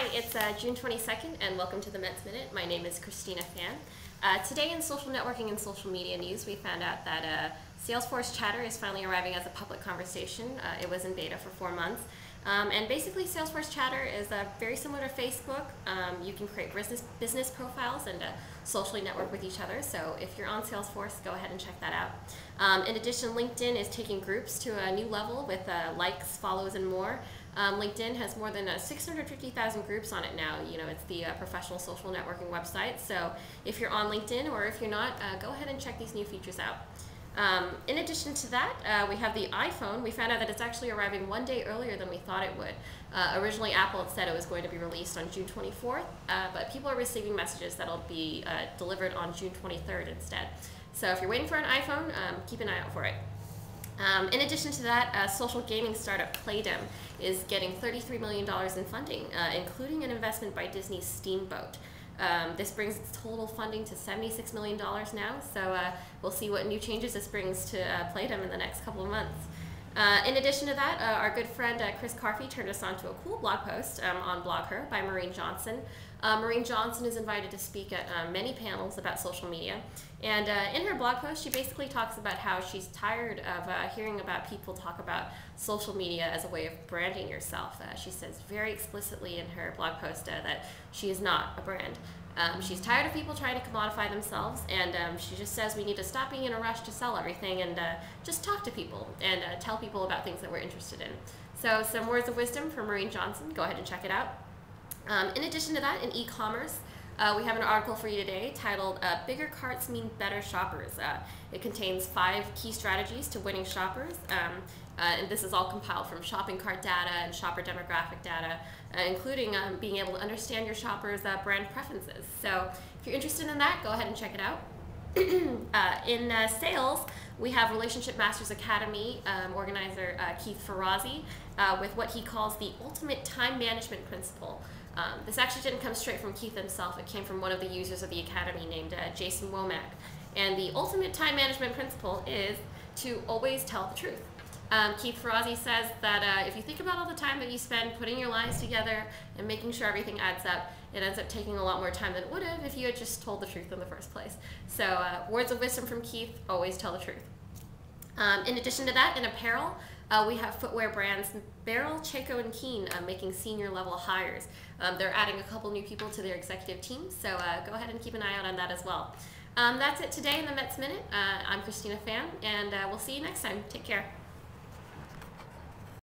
Hi, it's June 22nd, and welcome to the MetzMinute. My name is Christina Fan. Today in social networking and social media news, we found out that Salesforce Chatter is finally arriving as a public conversation. It was in beta for 4 months. And basically, Salesforce Chatter is very similar to Facebook. You can create business profiles and socially network with each other. So if you're on Salesforce, go ahead and check that out. In addition, LinkedIn is taking groups to a new level with likes, follows, and more. LinkedIn has more than 650,000 groups on it now. You know, it's the professional social networking website. So if you're on LinkedIn or if you're not, go ahead and check these new features out. In addition to that, we have the iPhone. We found out that it's actually arriving 1 day earlier than we thought it would. Originally, Apple had said it was going to be released on June 24th, but people are receiving messages that it'll be delivered on June 23rd instead. So if you're waiting for an iPhone, keep an eye out for it. In addition to that, social gaming startup Playdom is getting $33 million in funding, including an investment by Disney's Steamboat. This brings its total funding to $76 million now, so we'll see what new changes this brings to Playdom in the next couple of months. In addition to that, our good friend Chris Carfey turned us on to a cool blog post on BlogHer by Maureen Johnson. Maureen Johnson is invited to speak at many panels about social media, and in her blog post she basically talks about how she's tired of hearing about people talk about social media as a way of branding yourself. She says very explicitly in her blog post that she is not a brand. She's tired of people trying to commodify themselves, and she just says we need to stop being in a rush to sell everything and just talk to people and tell people about things that we're interested in. So some words of wisdom from Maureen Johnson. Go ahead and check it out. In addition to that, in e-commerce, we have an article for you today titled Bigger Carts Mean Better Shoppers. It contains 5 key strategies to winning shoppers, and this is all compiled from shopping cart data and shopper demographic data, including being able to understand your shoppers' brand preferences. So if you're interested in that, go ahead and check it out. In sales, we have Relationship Masters Academy organizer Keith Ferrazzi with what he calls the ultimate time management principle. This actually didn't come straight from Keith himself. It came from one of the users of the academy named Jason Womack. And the ultimate time management principle is to always tell the truth. Keith Ferrazzi says that if you think about all the time that you spend putting your lines together and making sure everything adds up, it ends up taking a lot more time than it would have if you had just told the truth in the first place. So words of wisdom from Keith, always tell the truth. In addition to that, in apparel, we have footwear brands Beryl, Chaco, and Keen making senior level hires. They're adding a couple new people to their executive team, so go ahead and keep an eye out on that as well. That's it today in the MetzMinute. I'm Christina Fan, and we'll see you next time. Take care.